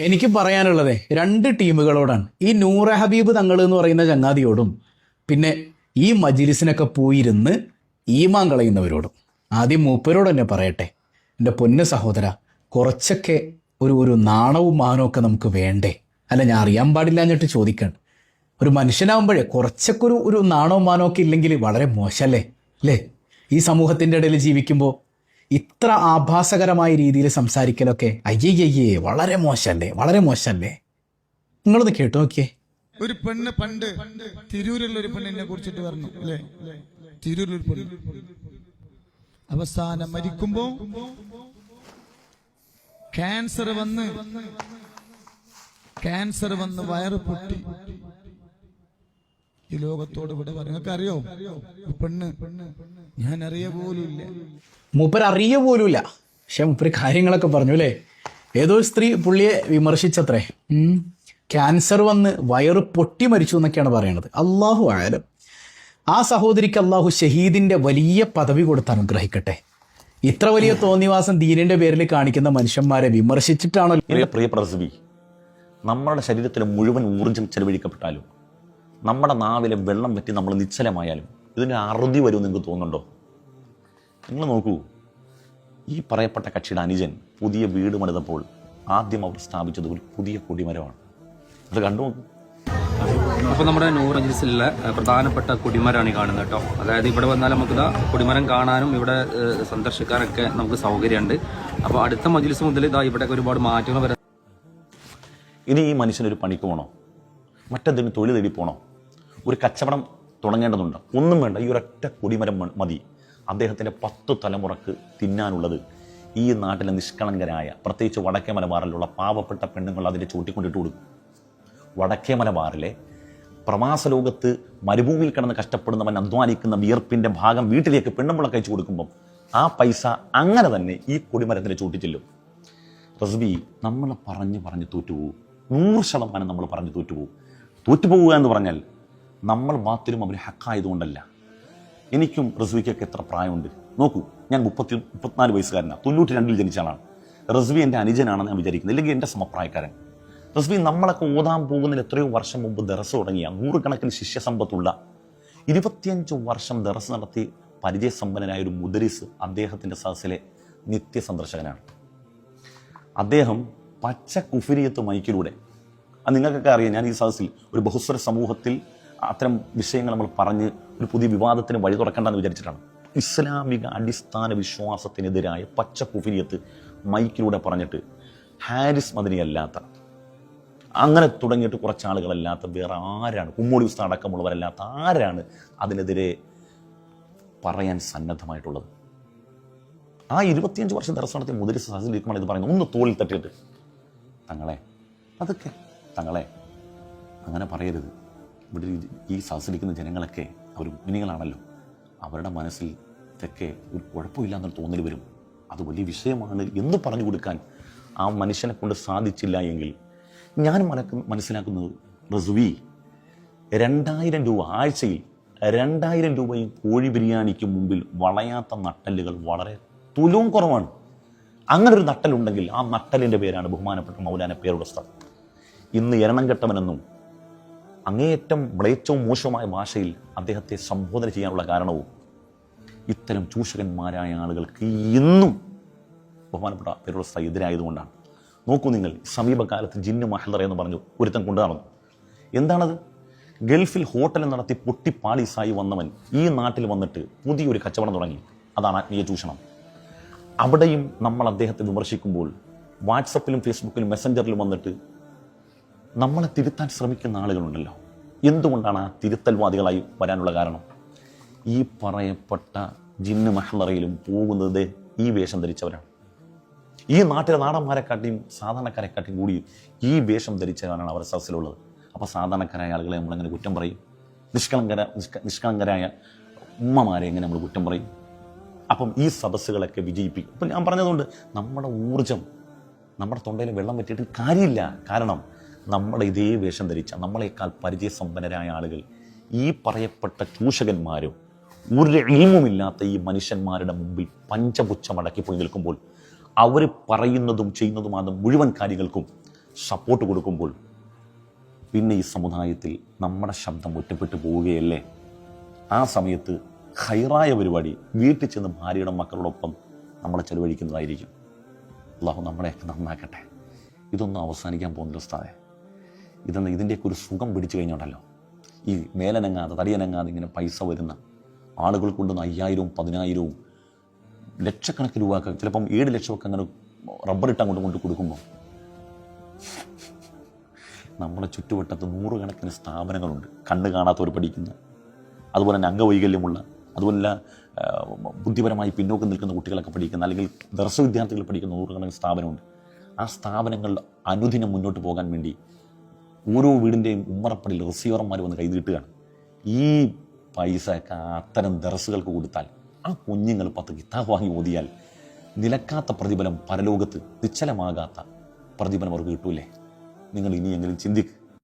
എനിക്ക് പറയാനുള്ളത് രണ്ട് ടീമുകളോടാണ്. ഈ നൂറ ഹബീബ് തങ്ങൾ എന്ന് പറയുന്ന ചങ്ങാതിയോടും പിന്നെ ഈ മജിലിസിനൊക്കെ പോയിരുന്ന് ഈമാൻ കളയുന്നവരോടും. ആദ്യം മൂപ്പരോട് തന്നെ പറയട്ടെ, എൻ്റെ പൊന്ന് സഹോദര, കുറച്ചൊക്കെ ഒരു നാണവും മാനവും ഒക്കെ നമുക്ക് വേണ്ടേ? അല്ല, ഞാൻ അറിയാൻ പാടില്ല എന്നിട്ട് ചോദിക്കണം. ഒരു മനുഷ്യനാവുമ്പോഴേ കുറച്ചൊക്കെ ഒരു നാണവും മാനവും ഒക്കെ ഇല്ലെങ്കിൽ വളരെ മോശമല്ലേ അല്ലേ? ഈ സമൂഹത്തിൻ്റെ ഇടയിൽ ജീവിക്കുമ്പോൾ ഇത്ര ആഭാസകരമായ രീതിയിൽ സംസാരിക്കലൊക്കെ അയ്യയ്യേ വളരെ മോശമല്ലേ, വളരെ മോശമല്ലേ? നിങ്ങളൊന്ന് കേട്ടു നോക്കിയേ. ഒരു പെണ്ണ് പണ്ട് തിരൂരിലുള്ള ഒരു പെണ്ണിനെ കുറിച്ചിട്ട് പറഞ്ഞു അല്ലേ? തിരൂരിലൊരു പെണ്ണ് അവസാനം മരിക്കുമ്പോ ക്യാൻസർ വന്ന് വയറ് പൊട്ടി ഈ ലോകത്തോട് ഇവിടെ പറഞ്ഞു. നിങ്ങൾക്ക് അറിയോ പെണ്ണ്? ഞാൻ അറിയ പോലുമില്ല. മൂപ്പര് അറിയ പോലുമില്ല. പക്ഷെ മൂപ്പര് കാര്യങ്ങളൊക്കെ പറഞ്ഞു അല്ലേ? ഏതോ സ്ത്രീ പുള്ളിയെ വിമർശിച്ചത്രേ. ക്യാൻസർ വന്ന് വയറ് പൊട്ടി മരിച്ചു എന്നൊക്കെയാണ് പറയണത്. അള്ളാഹു ആയാലും ആ സഹോദരിക്ക് അള്ളാഹു ഷഹീദിന്റെ വലിയ പദവി കൊടുത്ത് അനുഗ്രഹിക്കട്ടെ. ഇത്ര വലിയ തോന്നിവാസം ദീനിന്റെ പേരിൽ കാണിക്കുന്ന മനുഷ്യന്മാരെ വിമർശിച്ചിട്ടാണോ? പ്രിയപ്പെട്ട റസ്ബി, നമ്മുടെ ശരീരത്തിലെ മുഴുവൻ ഊർജ്ജം ചെലവഴിക്കപ്പെട്ടാലും, നമ്മുടെ നാവിലെ വെള്ളം പറ്റി നമ്മൾ നിശ്ചലമായാലും ഇതിന് അറുതി വരുമെന്ന് നിങ്ങൾക്ക് തോന്നുന്നുണ്ടോ? നിങ്ങൾ നോക്കൂ, ഈ പറയപ്പെട്ട കക്ഷിയുടെ അനുജൻ പുതിയ വീട് പണിതപ്പോൾ ആദ്യം അവർ സ്ഥാപിച്ചത് ഒരു പുതിയ കൊടിമരമാണ്. അത് കണ്ടു നോക്കൂ. അപ്പോൾ നമ്മുടെ നൂർ മജ്ലിസിലെ പ്രധാനപ്പെട്ട കൊടിമരമാണ് ഈ കാണുന്നത് കേട്ടോ. അതായത് ഇവിടെ വന്നാൽ നമുക്ക് കൊടിമരം കാണാനും ഇവിടെ സന്ദർശിക്കാനൊക്കെ നമുക്ക് സൗകര്യമുണ്ട്. അപ്പോൾ അടുത്ത മജ്ലിസ് മുതൽ ഇവിടെ ഒരുപാട് മാറ്റങ്ങൾ വരാം. ഇനി ഈ മനുഷ്യനൊരു പണിക്ക് പോകണോ? മറ്റെന്തെങ്കിലും തൊഴിൽ തേടി പോകണോ? ഒരു കച്ചവടം തുടങ്ങേണ്ടതുണ്ട്? ഒന്നും വേണ്ട. ഈ ഒരൊറ്റ കൊടിമരം മതി അദ്ദേഹത്തിൻ്റെ 10 തലമുറക്ക് തിന്നാനുള്ളത്. ഈ നാട്ടിലെ നിഷ്കളങ്കരായ, പ്രത്യേകിച്ച് വടക്കേ മലബാറിലുള്ള പാവപ്പെട്ട പെണ്ണുങ്ങൾ അതിൻ്റെ ചൂട്ടിക്കൊണ്ടിട്ട് കൊടുക്കും. വടക്കേ മലബാറിലെ പ്രവാസ ലോകത്ത് മരുഭൂമിയിൽ കിടന്ന് കഷ്ടപ്പെടുന്നവൻ അധ്വാനിക്കുന്ന വിയർപ്പിൻ്റെ ഭാഗം വീട്ടിലേക്ക് പെണ്ണുമ്പിള കഴിച്ചു കൊടുക്കുമ്പം ആ പൈസ അങ്ങനെ തന്നെ ഈ കൊടിമരത്തിന് ചൂട്ടിച്ചെല്ലും. റസ്ബി, നമ്മൾ പറഞ്ഞ് തോറ്റുപോകും. 100% നമ്മൾ പറഞ്ഞ് തോറ്റുപോകും. തോറ്റുപോകുക എന്ന് പറഞ്ഞാൽ നമ്മൾ ബാത്തിലും അവർ ഹക്കായതുകൊണ്ടല്ല. എനിക്കും റസ്വിക്കൊക്കെ എത്ര പ്രായമുണ്ട് നോക്കൂ. ഞാൻ 34 വയസ്സുകാരനാണ്. 92 ജനിച്ച ആളാണ്. റസ്വി എൻ്റെ അനുജനാണെന്ന് ഞാൻ വിചാരിക്കുന്നത്, ഇല്ലെങ്കിൽ എൻ്റെ സമപ്രായക്കാരൻ. റസ്വി നമ്മളൊക്കെ ഓതാൻ പോകുന്നതിന് എത്രയോ വർഷം മുമ്പ് ദറസ് തുടങ്ങിയ 100 കണക്കിന് ശിഷ്യസമ്പത്തുള്ള 25 വർഷം ദറസ് നടത്തി പരിചയസമ്പന്നനായ ഒരു മുദരിസ് അദ്ദേഹത്തിൻ്റെ സദസ്സിലെ നിത്യസന്ദർശകനാണ്. അദ്ദേഹം പച്ച കുഫിരിയത്ത് മൈക്കിലൂടെ, അത് നിങ്ങൾക്കൊക്കെ അറിയാം, ഞാൻ ഈ സദസ്സിൽ ഒരു ബഹുസ്വര സമൂഹത്തിൽ അത്തരം വിഷയങ്ങൾ നമ്മൾ പറഞ്ഞ് ഒരു പുതിയ വിവാദത്തിന് വഴി തുറക്കേണ്ടെന്ന് വിചാരിച്ചിട്ടാണ്. ഇസ്ലാമിക അടിസ്ഥാന വിശ്വാസത്തിനെതിരായ പച്ച കുഫിരിയത്ത് മൈക്കിലൂടെ പറഞ്ഞിട്ട് ഹാരിസ് മദനി അല്ലാത്ത, അങ്ങനെ തുടങ്ങിയിട്ട് കുറച്ച് ആളുകളല്ലാത്ത വേറെ ആരാണ്, കുമ്മോടി ഉസ്താദ് അടക്കമുള്ളവരല്ലാത്ത ആരാണ് അതിനെതിരെ പറയാൻ സന്നദ്ധമായിട്ടുള്ളത്? ആ 25 വർഷം ദർശനം നടത്തിയ മുദരിസ് സദസ്സിലിരിക്കുമ്പോൾ ഇത് പറയുന്നത് ഒന്ന് തോളിൽ തട്ടിയിട്ട്, തങ്ങളെ അങ്ങനെ പറയരുത്. ഇവിടെ ഈ സദസ്സിലിരിക്കുന്ന ജനങ്ങളൊക്കെ അവർ മുനികളാണല്ലോ, അവരുടെ മനസ്സിൽ ഇതൊക്കെ ഒരു കുഴപ്പമില്ല എന്നൊരു തോന്നൽ വരും. അത് വലിയ വിഷയമാണ് എന്ന് പറഞ്ഞു കൊടുക്കാൻ ആ മനുഷ്യനെ കൊണ്ട് സാധിച്ചില്ല എങ്കിൽ ഞാൻ മനസ്സിലാക്കുന്നത്, റസ്വി 2000 രൂപ ആഴ്ചയിൽ 2000 രൂപയും കോഴി ബിരിയാണിക്ക് മുമ്പിൽ വളയാത്ത നട്ടലുകൾ വളരെ തുലവും കുറവാണ്. അങ്ങനെ ഒരു നട്ടലുണ്ടെങ്കിൽ ആ നട്ടലിൻ്റെ പേരാണ് ബഹുമാനപ്പെട്ട മൗലാന പേരുടെ ഉസ്താദ്. ഇന്ന് എരണം കെട്ടവനെന്നും അങ്ങേയറ്റം മ്ലേച്ഛവും മോശവുമായ ഭാഷയിൽ അദ്ദേഹത്തെ സംബോധന ചെയ്യാനുള്ള കാരണവും ഇത്തരം ചൂഷകന്മാരായ ആളുകൾക്ക് ഇന്നും ബഹുമാനപ്പെട്ട പേരുടെ ഉസ്താദ് എതിരായതുകൊണ്ടാണ്. നോക്കൂ നിങ്ങൾ, സമീപകാലത്ത് ജിന്നു മഹദർ എന്ന് പറഞ്ഞു ഒരുത്തൻ കൊണ്ടുനടന്നു. എന്താണത്? ഗൾഫിൽ ഹോട്ടൽ നടത്തി പൊട്ടിപ്പാളീസായി വന്നവൻ ഈ നാട്ടിൽ വന്നിട്ട് പുതിയൊരു കച്ചവടം തുടങ്ങി. അതാണ് ആത്മീയ ചൂഷണം. അവിടെയും നമ്മൾ അദ്ദേഹത്തെ വിമർശിക്കുമ്പോൾ വാട്സപ്പിലും ഫേസ്ബുക്കിലും മെസ്സഞ്ചറിലും വന്നിട്ട് നമ്മളെ തിരുത്താൻ ശ്രമിക്കുന്ന ആളുകളുണ്ടല്ലോ. എന്തുകൊണ്ടാണ് ആ തിരുത്തൽവാദികളായി വരാനുള്ള കാരണം? ഈ പറയപ്പെട്ട ജിന്നു മഹ്ലറയിലും പോകുന്നത് ഈ വേഷം ധരിച്ചവരാണ്. ഈ നാട്ടിലെ നാടന്മാരെക്കാട്ടിയും സാധാരണക്കാരെക്കാട്ടിയും കൂടി ഈ വേഷം ധരിച്ചവരാണ് അവർ സദസ്സിലുള്ളത്. അപ്പോൾ സാധാരണക്കാരായ ആളുകളെ നമ്മളെങ്ങനെ കുറ്റം പറയും? നിഷ്കളങ്കരായ ഉമ്മമാരെ എങ്ങനെ നമ്മൾ കുറ്റം പറയും? അപ്പം ഈ സദസ്സുകളൊക്കെ വിജയിപ്പിക്കും. അപ്പം ഞാൻ പറഞ്ഞതുകൊണ്ട് നമ്മുടെ ഊർജം, നമ്മുടെ തൊണ്ടയിൽ വെള്ളം പറ്റിയിട്ട് കാര്യമില്ല. കാരണം നമ്മുടെ ഇതേ വേഷം ധരിച്ച, നമ്മളെക്കാൾ പരിചയസമ്പന്നരായ ആളുകൾ, ഈ പറയപ്പെട്ട ചൂഷകന്മാരും ഒരു ഇൽമുമില്ലാത്ത ഈ മനുഷ്യന്മാരുടെ മുമ്പിൽ പഞ്ചപുച്ഛമടക്കി പോയി നിൽക്കുമ്പോൾ അവർ പറയുന്നതും ചെയ്യുന്നതുമാണ് മുഴുവൻ കാര്യങ്ങൾക്കും സപ്പോർട്ട് കൊടുക്കുമ്പോൾ പിന്നെ ഈ സമുദായത്തിൽ നമ്മുടെ ശബ്ദം ഒറ്റപ്പെട്ടു പോവുകയല്ലേ? ആ സമയത്ത് ഹൈറായ പരിപാടി വീട്ടിൽ ചെന്ന് ഭാര്യയുടെ മക്കളോടൊപ്പം നമ്മളെ ചെലവഴിക്കുന്നതായിരിക്കും. അള്ളാഹു നമ്മളെയൊക്കെ നന്നാക്കട്ടെ. ഇതൊന്നും അവസാനിക്കാൻ പോകുന്നില്ല ഉസ്താദേ. ഇതിൻ്റെയൊക്കെ ഒരു സുഖം പിടിച്ചു കഴിഞ്ഞോണ്ടല്ലോ, ഈ മേലനങ്ങാതെ തടിയനങ്ങാതെ ഇങ്ങനെ പൈസ വരുന്ന ആളുകൾ കൊണ്ടുവന്ന് 5000-ഉം 10,000-ഉം ലക്ഷക്കണക്കിന് രൂപ, ചിലപ്പം 7 ലക്ഷമൊക്കെ അങ്ങനെ റബ്ബറിട്ട് അങ്ങോട്ട് കൊണ്ട് കൊടുക്കുമ്പോൾ നമ്മുടെ ചുറ്റുവട്ടത്ത് 100 കണക്കിന് സ്ഥാപനങ്ങളുണ്ട്. കണ്ണ് കാണാത്തവർ പഠിക്കുന്ന, അതുപോലെ തന്നെ അംഗവൈകല്യമുള്ള, അതുപോലെ ബുദ്ധിപരമായി പിന്നോക്കം നിൽക്കുന്ന കുട്ടികളൊക്കെ പഠിക്കുന്ന, അല്ലെങ്കിൽ ദർശ വിദ്യാർത്ഥികൾ പഠിക്കുന്ന 100 കണക്കിന് സ്ഥാപനമുണ്ട്. ആ സ്ഥാപനങ്ങൾ അനുദിനം മുന്നോട്ട് പോകാൻ വേണ്ടി ഓരോ വീടിൻ്റെയും ഉമ്മറപ്പടിയിൽ റിസീവർമാർ വന്ന് കൈനീട്ടുകയാണ്. ഈ പൈസ അത്തരം ദർസുകൾക്ക് കൊടുത്താൽ ആ കുഞ്ഞുങ്ങൾ 10 കിതാബ് വാങ്ങി ഓതിയാൽ നിലക്കാത്ത പ്രതിഫലം, പരലോകത്ത് നിശ്ചലമാകാത്ത പ്രതിഫലം അവർക്ക് കിട്ടൂലേ? നിങ്ങൾ ഇനിയെങ്കിലും ചിന്തിക്കുക.